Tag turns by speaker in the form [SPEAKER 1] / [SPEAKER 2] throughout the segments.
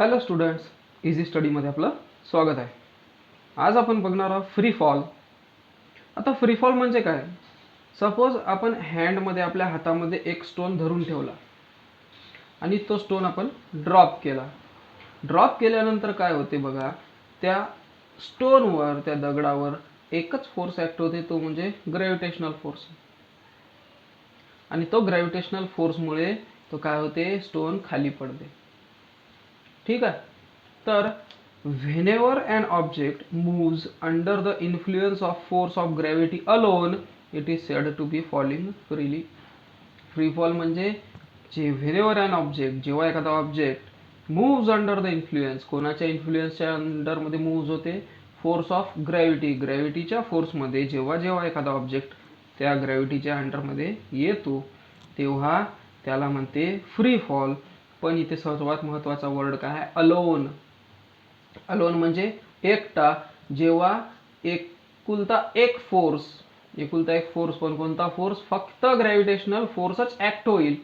[SPEAKER 1] Hello students, easy स्टडीमध्ये आपलं स्वागत आहे. आज आपण बघणार आहोत फ्री फॉल. आता फ्री फॉल म्हणजे काय? सपोज आपण हँडमध्ये आपल्या हातामध्ये एक स्टोन धरून ठेवला आणि तो स्टोन आपण ड्रॉप केला. ड्रॉप केल्यानंतर काय होते बघा, त्या स्टोनवर, त्या दगडावर एकच फोर्स ॲक्ट होते, तो म्हणजे ग्रॅव्हिटेशनल फोर्स. आणि तो ग्रॅव्हिटेशनल फोर्समुळे तो काय होते, स्टोन खाली पडते. ठीक आहे. तर whenever an object moves under the influence of force of gravity alone, it is said to be falling freely. Free fall म्हणजे whenever an object, जेव्हा एखादा object moves under the influence, कोणाच्या इन्फ्लुएन्सच्या अंडरमध्ये मूव्ज होते, फोर्स ऑफ ग्रॅव्हिटी, ग्रॅव्हिटीच्या फोर्समध्ये जेव्हा जेव्हा एखादा object त्या ग्रॅव्हिटीच्या अंडरमध्ये येतो तेव्हा त्याला म्हणते फ्री फॉल. पण इथे सर्वात महत्त्वाचा वर्ड काय आहे? अलोन. अलोन म्हणजे एकटा. जेव्हा एकुलता एक फोर्स, पण कोणता फोर्स? फक्त ग्रॅव्हिटेशनल फोर्सच ॲक्ट होईल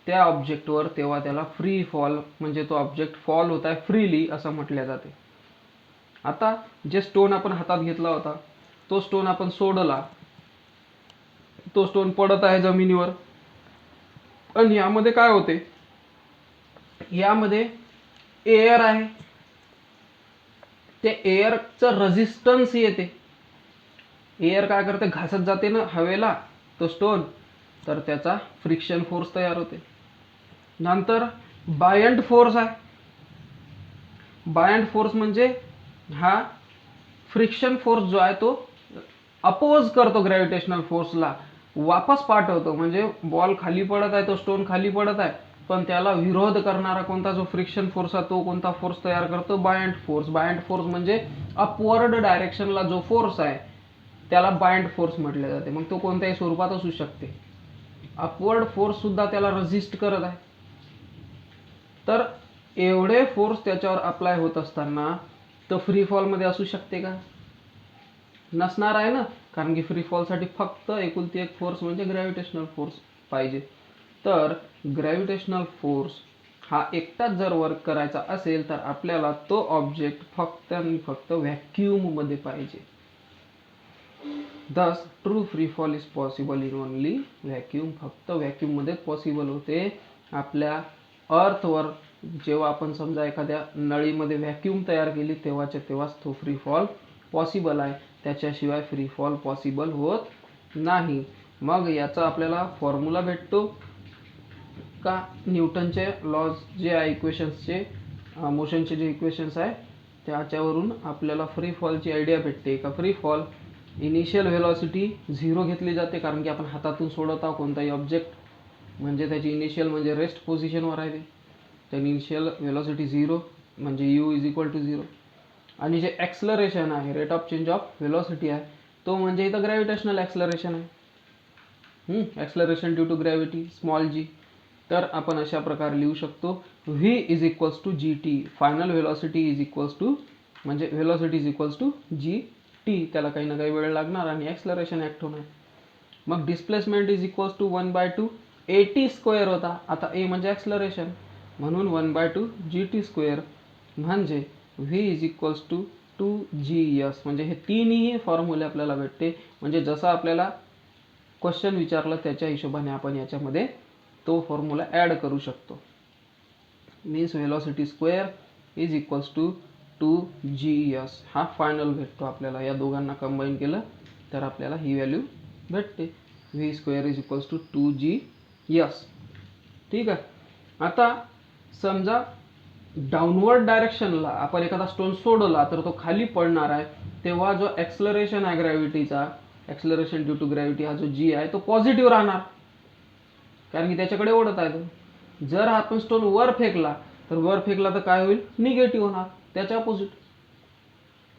[SPEAKER 1] त्या ऑब्जेक्टवर, तेव्हा त्याला फ्री फॉल म्हणजे तो ऑब्जेक्ट फॉल होत आहे फ्रीली असं म्हटले जाते. आता जे स्टोन आपण हातात घेतला होता, तो स्टोन आपण सोडला, तो स्टोन पडत आहे जमिनीवर. पण यामध्ये काय होते? यामध्ये एअर आहे, ते एअरचं रेझिस्टन्स येते. एअर काय करते? घासत जाते ना हवेला तो स्टोन, तर त्याचा फ्रिक्शन फोर्स तयार होते. नंतर बायंट फोर्स आहे. बायंट फोर्स म्हणजे हा फ्रिक्शन फोर्स जो आहे तो अपोज करतो ग्रॅव्हिटेशनल फोर्सला, वापस पाठवतो. म्हणजे बॉल खाली पडत आहे, तो स्टोन खाली पडत आहे, पण त्याला विरोध करणारा कोणता जो फ्रिक्शन फोर्स आहे तो कोणता फोर्स तयार करतो? Buoyant force. बायंट फोर्स म्हणजे अपवर्ड डायरेक्शनला जो फोर्स आहे त्याला बायंट फोर्स म्हटले जाते. मग तो कोणत्याही स्वरूपात असू शकते. अपवर्ड फोर्स सुद्धा त्याला रेझिस्ट करत आहे. तर एवढे फोर्स त्याच्यावर अप्लाय होत असताना तो फ्री फॉलमध्ये असू शकते का? नसणार आहे ना, कारण की फ्री फॉलसाठी फक्त एकुलती एक फोर्स म्हणजे ग्रॅव्हिटेशनल फोर्स पाहिजे. तर ग्रॅव्हिटेशनल फोर्स हा एकटाच जर वर्क करायचा असेल तर आपल्याला तो ऑब्जेक्ट फक्त आणि फक्त व्हॅक्यूममध्ये पाहिजे. दस true free fall is possible in only vacuum. फक्त व्हॅक्यूममध्येच पॉसिबल होते. आपल्या अर्थवर जेव्हा आपण समजा एखाद्या नळीमध्ये व्हॅक्यूम तयार केली तेव्हाच्या तेव्हाच तो फ्री फॉल पॉसिबल आहे. त्याच्याशिवाय फ्री फॉल पॉसिबल होत नाही. मग याचा आपल्याला फॉर्म्युला भेटतो का? न्यूटनचे लॉज जे आहे, इक्वेशन्सचे, मोशनचे जे इक्वेशन्स आहे त्याच्यावरून आपल्याला फ्री फॉलची आयडिया भेटते. का फ्री फॉल इनिशियल व्हेलॉसिटी 0 घेतली जाते, कारण की आपण हातातून सोडत आहोत कोणताही ऑब्जेक्ट, म्हणजे त्याची इनिशियल म्हणजे रेस्ट पोझिशनवर आहे ते. इनिशियल व्हेलॉसिटी 0 म्हणजे u इज इक्वल टू 0. आणि जे ॲक्सलरेशन आहे, rate of change of velocity आहे, तो म्हणजे इथं ग्रॅव्हिटेशनल ॲक्सलरेशन आहे. Acceleration due to gravity, small g. तर आपण अशा प्रकारे लिहू शकतो v is equals to g t. Final velocity is equals to, म्हणजे velocity is equals to g t. त्याला काही ना काही वेळ लागणार आणि ॲक्सलरेशन ॲक्ट होणार. मग displacement is equals to 1/2 AT square होता. आता ए म्हणजे ॲक्सलरेशन, म्हणून 1/2 GT स्क्वेअर म्हणजे v is equals to 2GS. म्हणजे हे तीनही फॉर्म्युले आपल्याला भेटते. म्हणजे जसं आपल्याला क्वेश्चन विचारलं त्याच्या हिशोबाने आपण याच्यामध्ये तो फॉर्म्युला ॲड करू शकतो. Means velocity square is equals to 2GS. हा फायनल भेटतो आपल्याला. या दोघांना कंबाईन केलं तर आपल्याला ही व्हॅल्यू भेटते. v square is equals to 2GS. ठीक आहे. आता समजा डाऊनवर्ड डायरेक्शनला आपण एखादा स्टोन सोडला तर तो खाली पडणार आहे, तेव्हा जो ॲक्सलरेशन आहे ग्रॅव्हिटीचा, ॲक्सलरेशन ड्यू टू ग्रॅव्हिटी, हा जो जी आहे तो पॉझिटिव्ह राहणार, कारण की त्याच्याकडे ओढत आहे तो. जर आपण स्टोन वर फेकला तर काय होईल? निगेटिव्ह होणार, त्याच्या अपोजिट.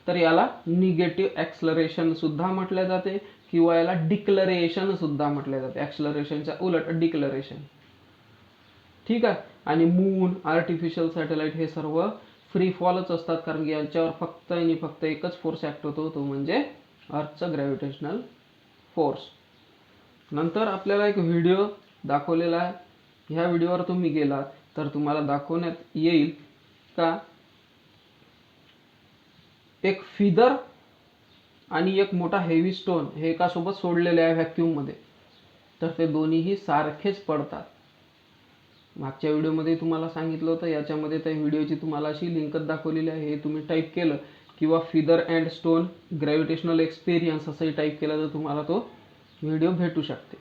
[SPEAKER 1] तर याला निगेटिव्ह ॲक्सलरेशन सुद्धा म्हटले जाते किंवा याला डिक्लरेशन सुद्धा म्हटले जाते. ॲक्सलरेशनच्या उलट डिक्लरेशन. ठीक आहे. आणि मून, आर्टिफिशियल सॅटेलाइट हे सर्व फ्री फॉलच असतात, कारण की यांच्यावर फक्त आणि फक्त एकच फोर्स ॲक्ट होतो, तो म्हणजे अर्थचा ग्रॅव्हिटेशनल फोर्स. नंतर आपल्याला एक व्हिडिओ दाखवलेला आहे. ह्या व्हिडिओवर तुम्ही गेलात तर तुम्हाला दाखवण्यात येईल का एक फिदर आणि एक मोठा हेवी स्टोन हे एकासोबत सोडलेले आहे व्हॅक्यूममध्ये, तर ते दोन्हीही सारखेच पडतात. मागच्या व्हिडिओमध्ये तुम्हाला सांगितलं होतं, याच्यामध्ये त्या व्हिडिओची तुम्हाला अशी लिंकच दाखवलेली आहे. हे तुम्ही टाईप केलं किंवा feather and stone gravitational experience असंही टाईप केलं तर तुम्हाला तो व्हिडिओ भेटू शकते.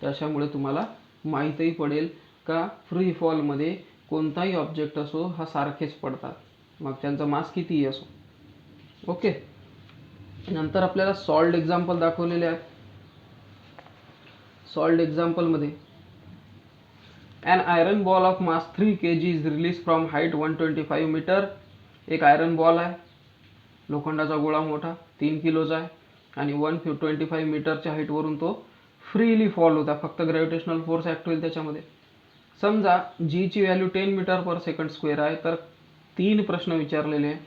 [SPEAKER 1] त्याच्यामुळे तुम्हाला माहीतही पडेल का फ्री फॉलमध्ये कोणताही ऑब्जेक्ट असो हा सारखेच पडतात, मग त्यांचा मास कितीही असो. ओके. नंतर आपल्याला सॉल्व्ड एक्झाम्पल दाखवलेले आहेत. सॉल्व्ड एक्झाम्पलमध्ये an iron ball of mass 3 kg is released from height 125 metre. एक आयरन बॉल आहे, लोखंडाचा गोळा मोठा 3 किलोचा आहे आणि 125 मीटरच्या हाईटवरून तो फ्रीली फॉल होता. फक्त ग्रॅव्हिटेशनल फोर्स ॲक्ट होईल त्याच्यामध्ये. समजा जी ची value 10 metre per second square आहे. तर 3 प्रश्न विचारलेले आहे.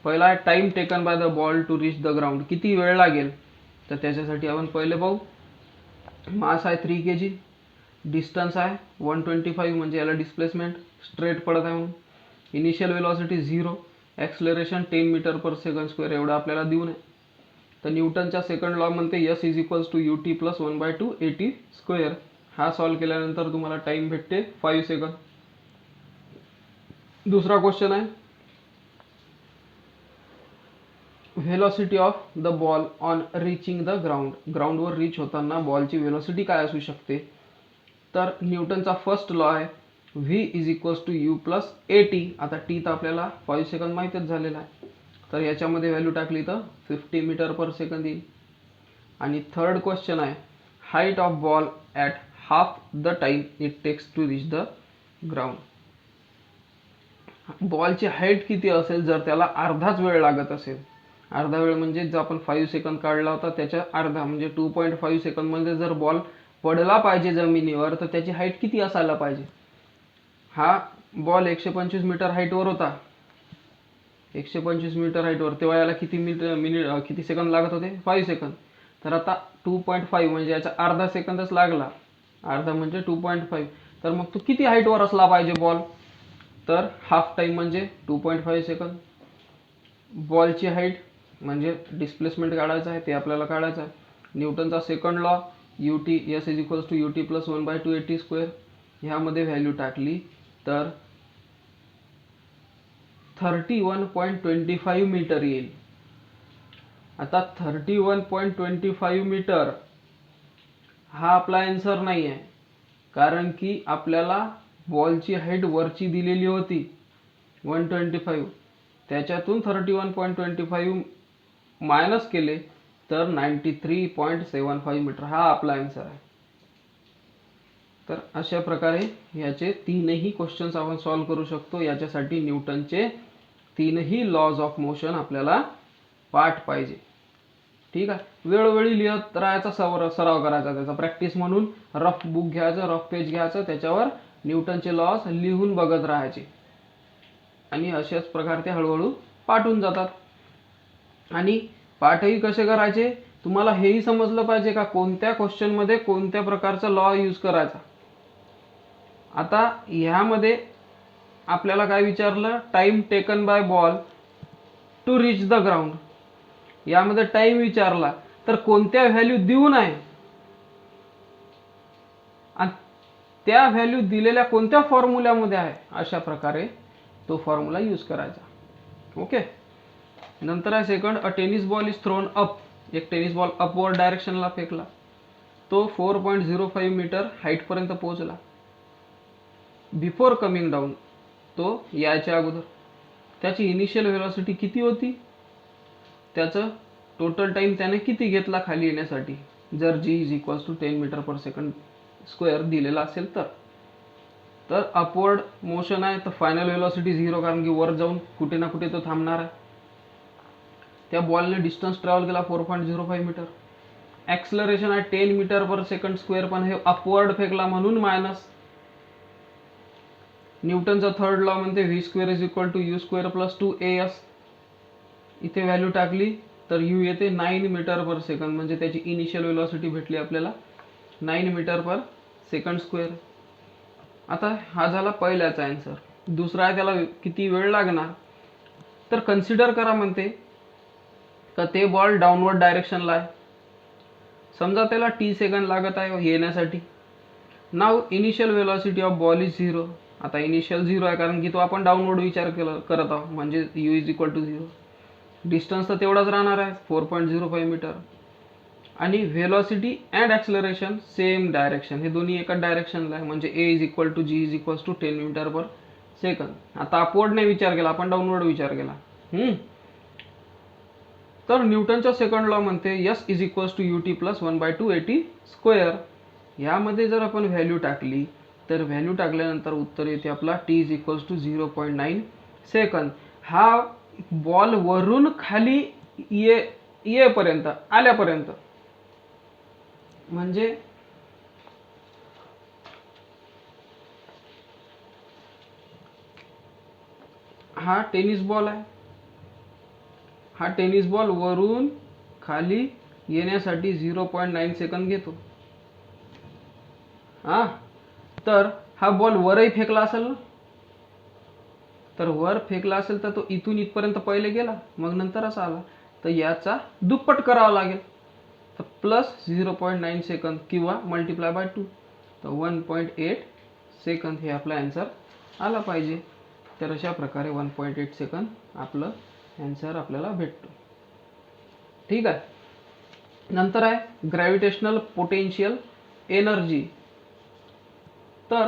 [SPEAKER 1] पहिला आहे time taken by the ball to reach the ground, किती वेळ लागेल. तर त्याच्यासाठी आपण पहिले पाहू. मास आहे 3 kg, डिस्टन्स आहे 125 म्हणजे याला डिस्प्लेसमेंट स्ट्रेट पडत आहे म्हणून. Initial velocity 0, acceleration 10 metre per second square एवढं आपल्याला देऊन आहे. तर न्यूटनच्या सेकंड लॉ म्हणते s is equals to U T plus 1/2 AT square. हा सॉल्व केल्यानंतर तुम्हाला टाईम भेटते 5 सेकंद. दुसरा क्वेश्चन आहे velocity of the ball on reaching the ground. ग्राउंडवर रीच होताना बॉलची व्हेलॉसिटी काय असू शकते. तर न्यूटनचा फर्स्ट लॉ आहे v is equals to u plus AT. आता टी तर आपल्याला 5 सेकंद माहीतच झालेला आहे, तर याच्यामध्ये व्हॅल्यू टाकली तर 50 मीटर पर सेकंद येईल. आणि थर्ड क्वेश्चन आहे height of ball at half the time it takes to reach the ground. बॉलची हाईट किती असेल जर त्याला अर्धाच वेळ लागत असेल. अर्धा वेळ म्हणजे जर आपण 5 सेकंद काढला होता त्याच्या अर्धा म्हणजे 2.5 सेकंदमध्ये जर बॉल पडला पाहिजे जमिनीवर तर त्याची हाईट किती असायला पाहिजे. हा बॉल 125 मीटर हाईटवर होता. 125 मीटर हाईटवर तेव्हा याला किती सेकंद लागत होते, 5 सेकंद. तर आता 2.5 म्हणजे याचा अर्धा सेकंदच लागला. अर्धा म्हणजे 2.5. तर मग तो किती हाईटवर असला पाहिजे बॉल. तर हाफ टाईम म्हणजे 2.5 सेकंद. बॉलची हाईट म्हणजे डिस्प्लेसमेंट काढायचं आहे ते आपल्याला काढायचं आहे. न्यूटनचा second law U T S is equals to U T plus 1/2 AT square. ह्यामध्ये व्हॅल्यू टाकली तर 31.25 मीटर येईल. आता 31.25 मीटर हा आपला आन्सर नाही आहे, कारण की आपल्याला बॉलची हाईट वरची दिलेली होती 125. त्याच्यातून 31.25 मायनस केले तर 93.75 मीटर हा आपला आन्सर आहे. तर अशा प्रकारे याचे तीनही क्वेश्चन्स आपण सॉल्व करू शकतो. याच्यासाठी न्यूटनचे तीनही लॉज ऑफ मोशन आपल्याला पाठ पाहिजे. ठीक आहे. वेळोवेळी लिहत राहायचा, सराव करायचा त्याचा प्रॅक्टिस म्हणून. रफ बुक घ्यायचं, रफ पेज घ्यायचं, त्याच्यावर न्यूटनचे लॉज लिहून बघत राहायचे आणि अशाच प्रकारे ते हळूहळू पाठून जातात. आणि पाठही कसे करायचे तुम्हाला हेही समजलं पाहिजे का कोणत्या क्वेश्चनमध्ये कोणत्या प्रकारचा लॉ यूज करायचा. आता ह्यामध्ये आपल्याला काय विचारलं, time taken by ball to reach the ground. यामध्ये टाइम विचारला तर कोणत्या व्हॅल्यू देऊन आहे आणि त्या व्हॅल्यू दिलेल्या कोणत्या फॉर्म्युल्यामध्ये आहे, अशा प्रकारे तो फॉर्म्युला यूज करायचा. ओके. नंतर आहे second a tennis ball is throne up. एक टेनिस बॉल अपवर्ड डायरेक्शनला फेकला, तो 4.05 मीटर हाईटपर्यंत पोहोचला. बिफोर कमिंग डाऊन, तो यायच्या अगोदर त्याची इनिशियल व्हेलॉसिटी किती होती, त्याचं टोटल टाइम त्याने किती घेतला खाली येण्यासाठी, जर G is equals to 10 metre per second square दिलेला असेल तर. तर अपवर्ड मोशन आहे तर फायनल व्हेलॉसिटी 0, कारण की वर जाऊन कुठे ना कुठे तो थांबणार आहे. त्या बॉलने डिस्टन्स ट्रॅव्हल केला 4.05 मीटर. ॲक्सलरेशन आहे 10 मीटर पर सेकंड स्क्वेअर, पण हे अपवर्ड फेकला म्हणून मायनस. न्यूटनचा थर्ड लॉ म्हणते v square is equal to u square plus 2AS. इथे व्हॅल्यू टाकली तर यू येते 9 मीटर पर सेकंड, म्हणजे त्याची इनिशियल व्हेलॉसिटी भेटली आपल्याला 9 मीटर पर सेकंड स्क्वेअर. आता हा झाला पहिल्याचा आन्सर. दुसरा आहे त्याला किती वेळ लागणार. तर कन्सिडर करा म्हणते का ते बॉल डाऊनवर्ड डायरेक्शनला आहे. समजा त्याला टी सेकंद लागत आहे येण्यासाठी. नाव initial velocity of ball is 0. आता इनिशियल 0 आहे कारण की तो आपण डाऊनवर्ड विचार करत आहोत, म्हणजे u is equal to 0. Distance तर तेवढाच राहणार आहे 4.05 मीटर. आणि velocity and acceleration same direction, हे दोन्ही एकाच डायरेक्शनला आहे, म्हणजे a is equal to g is equal to 10 metre per सेकंद. आता अपवर्ड नाही विचार केला आपण, डाऊनवर्ड विचार केला. तर न्यूटनच्या सेकंड लॉ म्हणते s is equal to U T plus 1/2 AT square. यामध्ये जर आपण व्हॅल्यू टाकली तर व्हॅल्यू टाकल्यानंतर उत्तर येते आपला टी इज इक्वल टू 0.9 सेकंद. हा बॉल वरून खाली येपर्यंत आल्यापर्यंत, म्हणजे हा टेनिस बॉल आहे. हा टेनिस बॉल वरून खाली येण्यासाठी 0.9 सेकंद घेतो. तर हा बॉल वरही फेकला असेल ना, तर वर फेकला असेल तर तो इथून इथपर्यंत पहिले गेला, मग नंतर असा आला, तर याचा दुप्पट करावा लागेल. तर प्लस 0.9 सेकंद किंवा मल्टिप्लाय बाय 2, तर 1.8 सेकंद हे आपला ॲन्सर आला पाहिजे. तर अशा प्रकारे 1.8 सेकंद आपलं ॲन्सर आपल्याला भेटतो. ठीक आहे. नंतर आहे ग्रॅव्हिटेशनल पोटेन्शियल एनर्जी. तर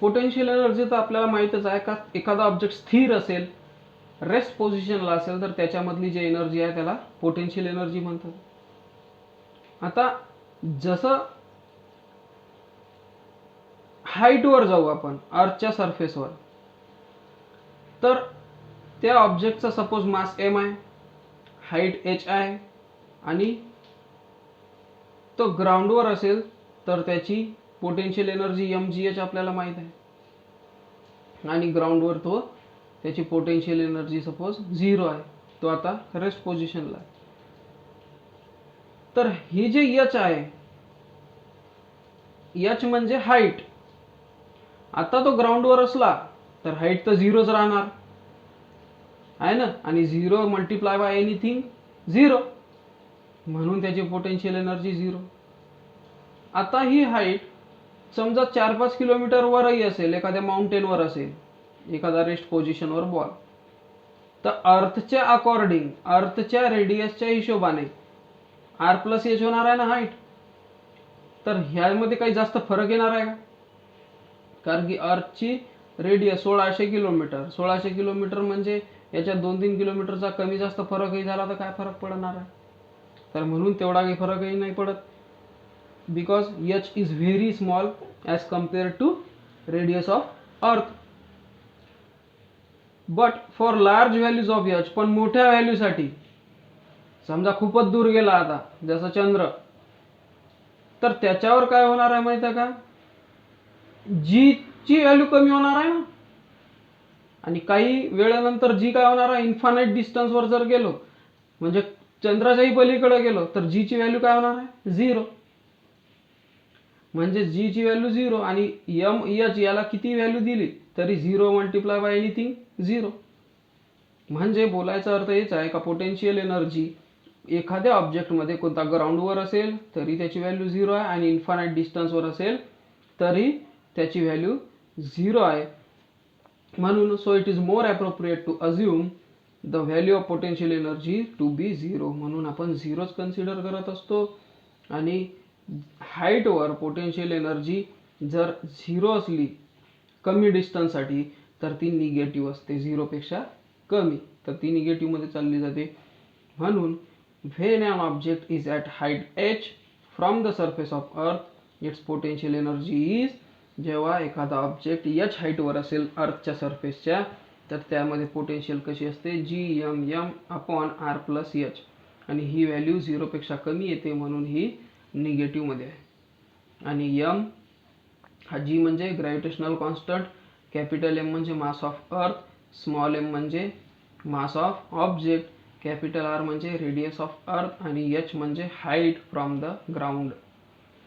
[SPEAKER 1] पोटेन्शियल एनर्जी तर आपल्याला माहीतच आहे का, एखादा ऑब्जेक्ट स्थिर असेल, रेस्ट पोझिशनला असेल, तर त्याच्यामधली जी एनर्जी आहे त्याला पोटेन्शियल एनर्जी म्हणतात. आता जसं हाईटवर जाऊ आपण अर्थच्या सरफेसवर, तर त्या ऑब्जेक्टचा सपोज मास m आहे, हाईट h आहे, आणि तो ग्राउंडवर असेल तर त्याची पोटेन्शियल एनर्जी mgh आपल्याला माहीत आहे, आणि ग्राउंडवर तो त्याची पोटेन्शियल एनर्जी सपोज 0 आहे, तो आता रेस्ट पोझिशनला आहे. तर ही जे h आहे, h म्हणजे हाईट. आता तो ग्राउंडवर असला तर हाईट तर 0च राहणार आहे ना, आणि 0 मल्टिप्लाय बाय एनिथिंग 0, म्हणून त्याची पोटेन्शियल एनर्जी 0. आता ही हाईट समजा 4-5 किलोमीटर वरही असेल, एखाद्या माउंटेनवर असेल, एखादा रेस्ट पोझिशनवर बॉल, तर अर्थच्या अकॉर्डिंग, अर्थच्या रेडियसच्या हिशोबाने आर प्लस एच होणार आहे ना हाईट. तर ह्यामध्ये काही जास्त फरक येणार आहे का, कारण की अर्थची रेडियस 1600 किलोमीटर, 1600 किलोमीटर म्हणजे याच्या 2-3 किलोमीटरचा कमी जास्त फरकही झाला तर काय फरक पडणार आहे. तर म्हणून तेवढा काही फरकही नाही पडत, because h is very small as compare to radius of earth. But for large values of h, पण मोठ्या व्हॅल्यूसाठी, समजा खूपच दूर गेला आता जसं चंद्र, तर त्याच्यावर काय होणार आहे माहिती आहे का, जी ची व्हॅल्यू कमी होणार आहे ना, आणि काही वेळानंतर जी काय होणार आहे, इन्फानाइट डिस्टन्सवर जर गेलो, म्हणजे चंद्राच्याही पलीकडे गेलो, तर जी ची व्हॅल्यू काय होणार आहे, 0. म्हणजे जी ची व्हॅल्यू 0 आणि h याला किती व्हॅल्यू दिली तरी 0 मल्टिप्लाय बाय एनिथिंग 0. म्हणजे बोलायचा अर्थ हेच आहे का पोटेन्शियल एनर्जी एखाद्या ऑब्जेक्टमध्ये, कोणता ग्राउंडवर असेल तरी त्याची व्हॅल्यू 0 आहे, आणि इन्फानाइट डिस्टन्सवर असेल तरी त्याची व्हॅल्यू 0 आहे. म्हणून so it is more appropriate to assume the value of potential energy to be 0. म्हणून आपण 0च कन्सिडर करत असतो. आणि हाईटवर पोटेन्शियल एनर्जी जर 0 असली कमी डिस्टन्ससाठी, तर ती निगेटिव्ह असते, 0पेक्षा कमी, तर ती निगेटिव्हमध्ये चालली जाते. म्हणून when an object is at height h from the surface of earth, its potential energy is, जेव्हा एखादा ऑब्जेक्ट h हाईटवर असेल अर्थच्या सरफेसच्या, तर त्यामध्ये पोटेन्शियल कशी असते, gm upon r plus h, आणि ही व्हॅल्यू 0पेक्षा कमी येते, म्हणून ही निगेटिव्हमध्ये आहे. आणि m हा g म्हणजे ग्रॅव्हिटेशनल कॉन्स्टंट, कॅपिटल M म्हणजे mass of earth, small m म्हणजे mass of object, capital R म्हणजे रेडियस ऑफ अर्थ, आणि h म्हणजे height from the ground,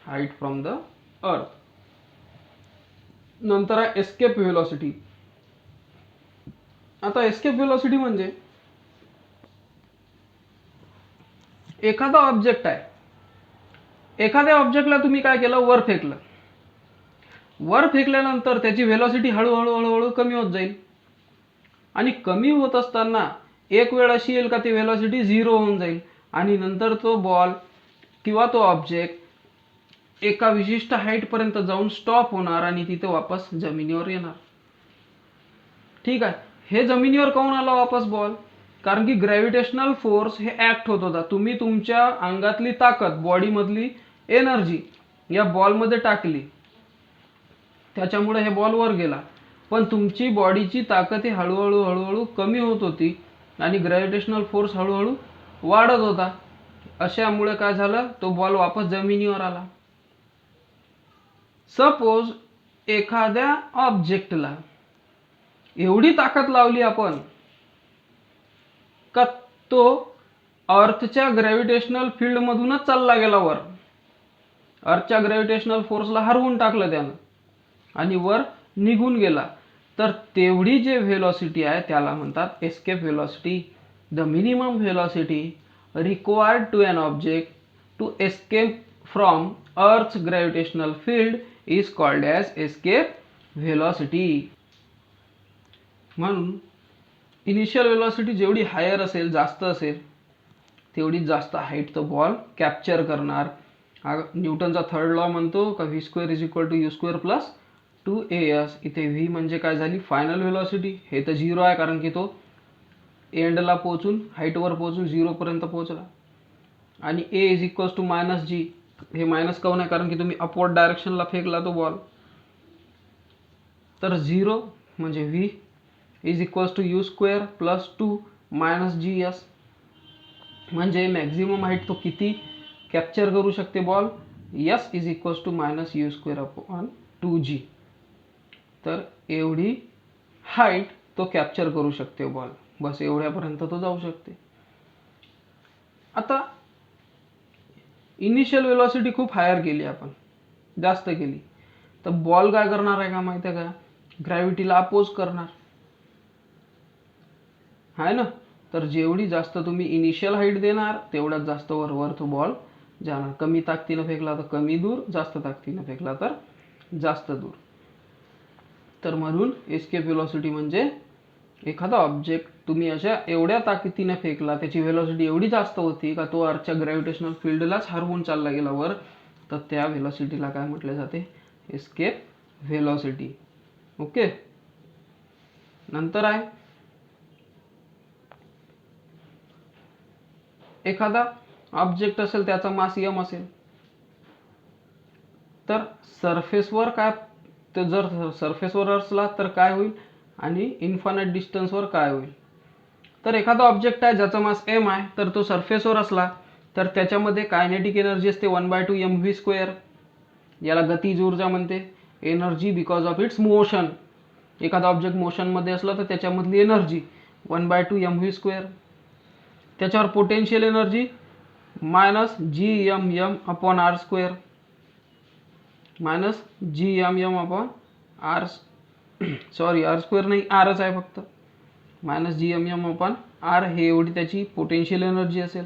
[SPEAKER 1] height from the अर्थ. नंतर आहे एस्केप व्हेलॉसिटी. आता एस्केप व्हेलॉसिटी म्हणजे एखादा ऑब्जेक्ट आहे, एखाद्या ऑब्जेक्टला तुम्ही काय केलं, वर फेकलं. वर फेकल्यानंतर त्याची व्हेलॉसिटी हळूहळू हळूहळू कमी होत जाईल आणि कमी होत असताना एक वेळ अशी येईल का ती व्हेलॉसिटी 0 होऊन जाईल आणि नंतर तो बॉल किंवा तो ऑब्जेक्ट एका विशिष्ट हाईटपर्यंत जाऊन स्टॉप होणार आणि तिथे वापस जमिनीवर येणार. ठीक आहे. हे जमिनीवर काऊन आला वापस बॉल? कारण की ग्रॅव्हिटेशनल फोर्स हे ऍक्ट होत होता. तुम्ही तुमच्या अंगातली ताकद, बॉडीमधली एनर्जी या बॉलमध्ये टाकली, त्याच्यामुळे हे बॉल वर गेला. पण तुमची बॉडीची ताकद ही हळूहळू हळूहळू कमी होत होती आणि ग्रॅव्हिटेशनल फोर्स हळूहळू वाढत होता. अशामुळे काय झालं, तो बॉल वापस जमिनीवर आला. सपोज एखाद्या ऑब्जेक्टला एवढी ताकद लावली आपण का तो अर्थच्या ग्रॅव्हिटेशनल फील्ड मधूनच चालला गेला वर. अर्थच्या ग्रॅव्हिटेशनल फोर्सला हरवून टाकलं त्यानं आणि वर निघून गेला. तर तेवढी जे व्हेलॉसिटी आहे त्याला म्हणतात escape velocity. The minimum velocity required to an object to escape from earth's gravitational field is called as escape velocity. म्हणून इनिशियल व्हेलॉसिटी जेवढी हायर असेल, जास्त असेल, तेवढी जास्त हाईट तो बॉल कॅप्चर करणार. न्यूटनचा थर्ड लॉ म्हणतो का v square is equal to u square plus 2as. इथे व्ही म्हणजे काय झाली, फायनल व्हेलॉसिटी. हे तर 0 आहे कारण की तो एंडला पोहोचून, हाईटवर पोहोचून 0 पर्यंत पोहोचला. आणि ए इज इक्वल्स टू मायनस जी. हे मायनस काऊन आहे, कारण की तुम्ही अपवर्ड डायरेक्शनला फेकला तो बॉल. तर 0 म्हणजे v is equals to u square plus 2 minus g s. म्हणजे मॅक्झिमम हाईट तो किती कॅप्चर करू शकते ball, s is equals to minus u square upon 2g. तर एवढी हाईट तो कॅप्चर करू शकते बॉल. बस एवढ्यापर्यंत तो जाऊ शकते. आता इनिशियल व्हेलॉसिटी खूप हायर केली आपण, जास्त केली, तर बॉल काय करणार आहे का माहिती आहे का, ग्रॅव्हिटीला अपोज करणार आहे ना. तर जेवढी जास्त तुम्ही इनिशियल हाईट देणार तेवढ्याच जास्त वर तो बॉल जाणार. कमी ताकदीनं फेकला तर कमी दूर, जास्त ताकदीनं फेकला तर जास्त दूर. तर म्हणून एस्केप व्हेलॉसिटी म्हणजे एखादा ऑब्जेक्ट तुम्ही अशा एवढ्या ताकदीने फेकला, त्याची व्हेलॉसिटी एवढी जास्त होती का तो अर्थच्या ग्रॅव्हिटेशनल फील्डलाच हरवून चालला गेला वर, तर त्या व्हेलॉसिटीला काय म्हटले जाते, एस्केप व्हेलॉसिटी. ओके. नंतर आहे एखादा ऑब्जेक्ट असेल, त्याचा मास m असेल, तर सरफेसवर काय, तर जर सरफेसवर असला तर काय होईल आणि इन्फानाइट डिस्टन्सवर काय होईल. तर एखादा ऑब्जेक्ट आहे ज्याचा मास m आहे, तर तो सरफेसवर असला तर त्याच्यामध्ये कायनेटिक एनर्जी असते 1/2 mv². याला गतीज ऊर्जा म्हणते. Energy because of its motion. एखादा ऑब्जेक्ट मोशनमध्ये असला तर त्याच्यामधली एनर्जी 1/2 mv². त्याच्यावर potential energy minus gmm upon r², minus gmm upon r, sorry r² नाही, rच आहे फक्त, मायनस gmm अपॉन r. हे एवढी त्याची पोटेन्शियल एनर्जी असेल.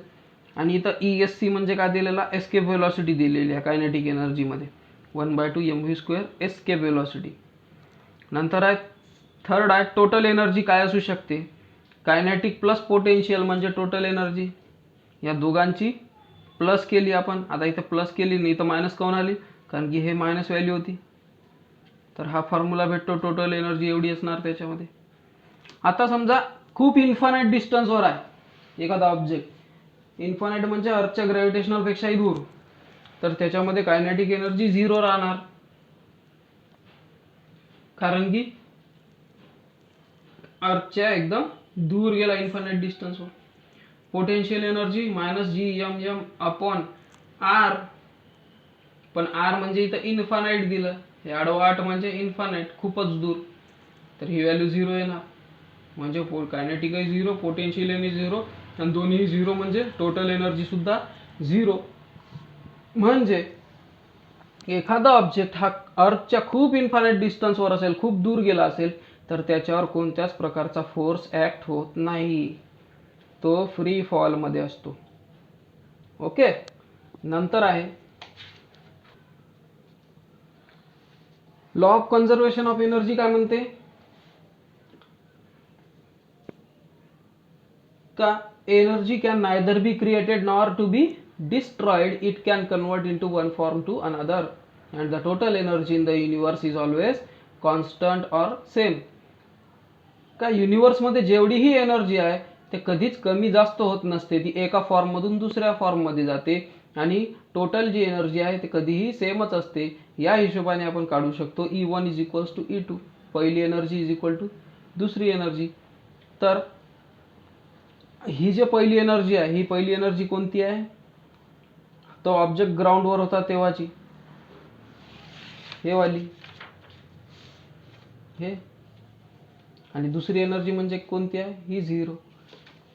[SPEAKER 1] आणि इथं ESC म्हणजे काय दिलेला, एस्केप व्हेलॉसिटी दिलेली आहे कायनेटिक एनर्जीमध्ये 1/2 mv² एस्केप व्हेलॉसिटी. नंतर आहे थर्ड आहे टोटल एनर्जी काय असू शकते. कायनेटिक प्लस पोटेन्शियल म्हणजे टोटल एनर्जी. या दोघांची प्लस केली आपण. आता इथं प्लस केली नाही, इथं मायनस काऊन आली, कारण की हे मायनस व्हॅल्यू होती. तर हा फॉर्म्युला भेटतो, टोटल एनर्जी एवढी असणार त्याच्यामध्ये. आता समजा खूप इन्फानाइट डिस्टन्सवर आहे एखादा ऑब्जेक्ट, इन्फानाइट म्हणजे अर्थच्या ग्रॅव्हिटेशनल पेक्षाही दूर, तर त्याच्यामध्ये कायनेटिक एनर्जी 0 राहणार, कारण की अर्थच्या एकदम दूर गेला इन्फानाइट डिस्टन्सवर. Potential energy minus gmm upon r. पण r म्हणजे इथं इन्फानाइट दिलं, हे आडवा 8 म्हणजे इन्फानाइट, खूपच दूर, तर ही व्हॅल्यू 0 येणार. म्हणजे कायनेटिकही 0, पोटेन्शियल एनर्जी 0, आणि दोन्ही 0 म्हणजे टोटल एनर्जी सुद्धा 0. म्हणजे एखादा ऑब्जेक्ट हा अर्थच्या खूप इन्फानाइट डिस्टन्सवर असेल, खूप दूर गेला असेल, तर त्याच्यावर कोणत्याच प्रकारचा फोर्स ॲक्ट होत नाही, तो फ्री फॉलमध्ये असतो. ओके. नंतर आहे law of conservation of energy. काय म्हणते का energy can neither be created nor to be destroyed, it can convert into one form to another and the total energy in the universe is always constant or same. का युनिवर्समध्ये जेवढीही energy आहे ते कधीच कमी जास्त होत नसते, ती एका फॉर्ममधून दुसऱ्या फॉर्ममध्ये जाते आणि टोटल जी एनर्जी आहे ते कधीही सेमच असते. या हिशोबाने आपण काढू शकतो E1 is equals to E2, पहिली एनर्जी इज इक्वल टू दुसरी एनर्जी. तर ही जी पहिली एनर्जी आहे, ही पहिली एनर्जी कोणती आहे, तो ऑब्जेक्ट ग्राउंडवर होता तेव्हाची, हे वाली हे, आणि दुसरी एनर्जी म्हणजे कोणती आहे, ही 0.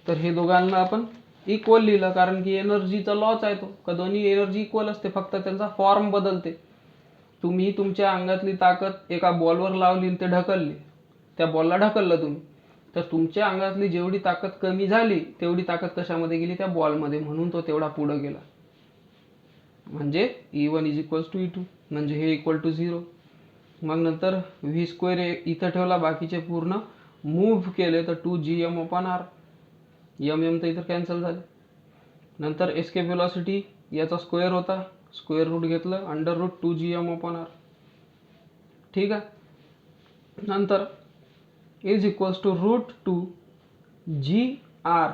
[SPEAKER 1] तर हे दोघांना आपण इक्वल लिहिलं, कारण की एनर्जीचा लॉच आहे तो, का दोन्ही एनर्जी इक्वल असते, फक्त त्यांचा फॉर्म बदलते. तुम्ही तुमच्या अंगातली ताकद एका बॉलवर लावली ते ढकलली, त्या बॉलला ढकललं तुम्ही, तर तुमच्या अंगातली जेवढी ताकद कमी झाली तेवढी ताकद कशामध्ये गेली, त्या बॉलमध्ये, म्हणून तो तेवढा पुढे गेला. म्हणजे E1 is equals to E2, म्हणजे हे इक्वल टू 0. मग नंतर v² इथं ठेवला, बाकीचे पूर्ण मूव्ह केले तर 2gm/r, तर इथं कॅन्सल झाले. नंतर एस्केप व्हेलॉसिटी याचा स्क्वेअर होता, स्क्वेअर रूट घेतलं, √2gm/r. ठीक आहे. नंतर इज इक्वल्स टू √2gr.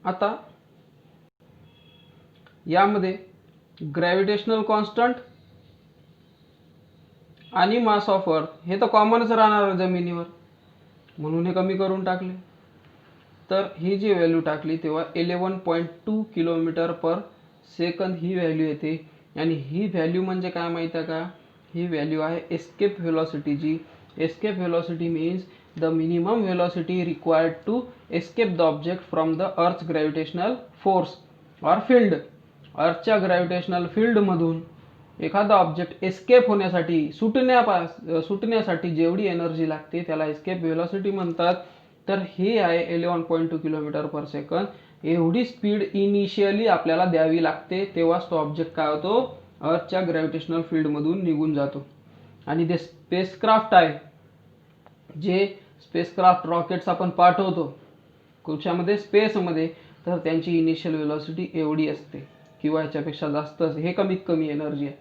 [SPEAKER 1] आता यामध्ये ग्रॅव्हिटेशनल कॉन्स्टंट आणि मास ऑफ अर्थ हे तर कॉमनच राहणार जमिनीवर, म्हणून हे कमी करून टाकले. तर ही जी व्हॅल्यू टाकली तेव्हा 11.2 किलोमीटर पर सेकंद ही व्हॅल्यू येते. आणि ही व्हॅल्यू म्हणजे काय माहिती आहे का, ही व्हॅल्यू आहे एस्केप व्हेलॉसिटीची. Escape velocity means the minimum velocity required to escape the object from the earth gravitational force or field. अर्थच्या ग्रॅव्हिटेशनल फील्डमधून एखादा ऑब्जेक्ट एस्केप होण्यासाठी, सुटण्यासाठी जेवढी एनर्जी लागते त्याला एस्केप व्हेलॉसिटी म्हणतात. तर हे आहे 11.2 किलोमीटर पर सेकंद. एवढी स्पीड इनिशियली आपल्याला द्यावी लागते, तेव्हाच तो ऑब्जेक्ट काय होतो, अर्थच्या ग्रॅव्हिटेशनल फील्डमधून निघून जातो. आणि ते स्पेसक्राफ्ट आहे, जे स्पेसक्राफ्ट रॉकेट्स आपण पाठवतो कुठच्यामध्ये, स्पेसमध्ये, तर त्यांची इनिशियल व्हेलॉसिटी एवढी असते किंवा याच्यापेक्षा जास्त असते. हे कमीत कमी एनर्जी आहे,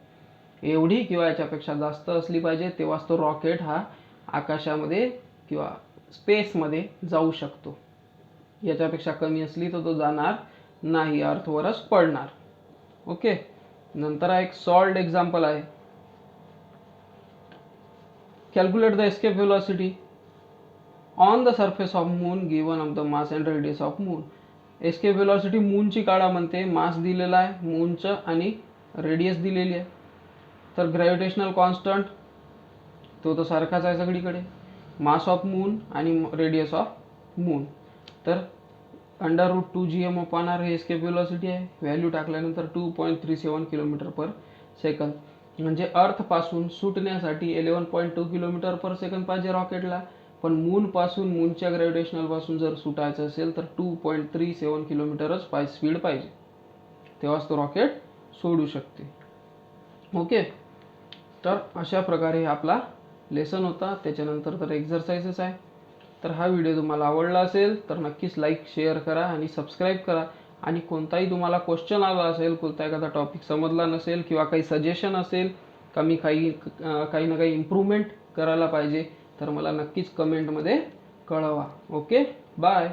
[SPEAKER 1] एवढी किंवा याच्यापेक्षा जास्त असली पाहिजे, तेव्हाच तो रॉकेट हा आकाशामध्ये किंवा स्पेसमध्ये जाऊ शकतो. याच्यापेक्षा कमी असली तर तो जाणार नाही, अर्थवरच पडणार. ओके. नंतर हा एक सॉल्व्ड एक्झाम्पल आहे. Calculate the escape velocity on the surface of moon given of the mass and radius of moon. Escape velocity मूनची काढा म्हणते, मास दिलेला आहे मूनचं आणि रेडियस दिलेली आहे. तर ग्रॅव्हिटेशनल कॉन्स्टंट तो सारखाच आहे सगळीकडे, मास ऑफ मून आणि रेडियस ऑफ मून. तर √2gm/r हे एस्केप व्हेलॉसिटी आहे. व्हॅल्यू टाकल्यानंतर 2.37 किलोमीटर पर सेकंद. म्हणजे अर्थपासून सुटण्यासाठी 11.2 किलोमीटर पर सेकंद पाहिजे रॉकेटला, पण मूनच्या ग्रॅव्हिटेशनलपासून जर सुटायचं असेल तर 2.37 किलोमीटरच स्पीड पाहिजे, तेव्हाच तो रॉकेट सोडू शकते. ओके. तर अशा प्रकारे आपला लेसन होता. त्याच्यानंतर तर एक्झरसाइजेस आहे. तर हा व्हिडिओ तुम्हाला आवडला असेल तर नक्कीच लाईक, शेअर करा आणि सबस्क्राईब करा. आणि कोणताही तुम्हाला क्वेश्चन आला असेल, कोणता एखादा टॉपिक समजला नसेल किंवा काही सजेशन असेल का मी काही ना काही इम्प्रूव्हमेंट करायला पाहिजे, तर मला नक्कीच कमेंटमध्ये कळवा. ओके. बाय.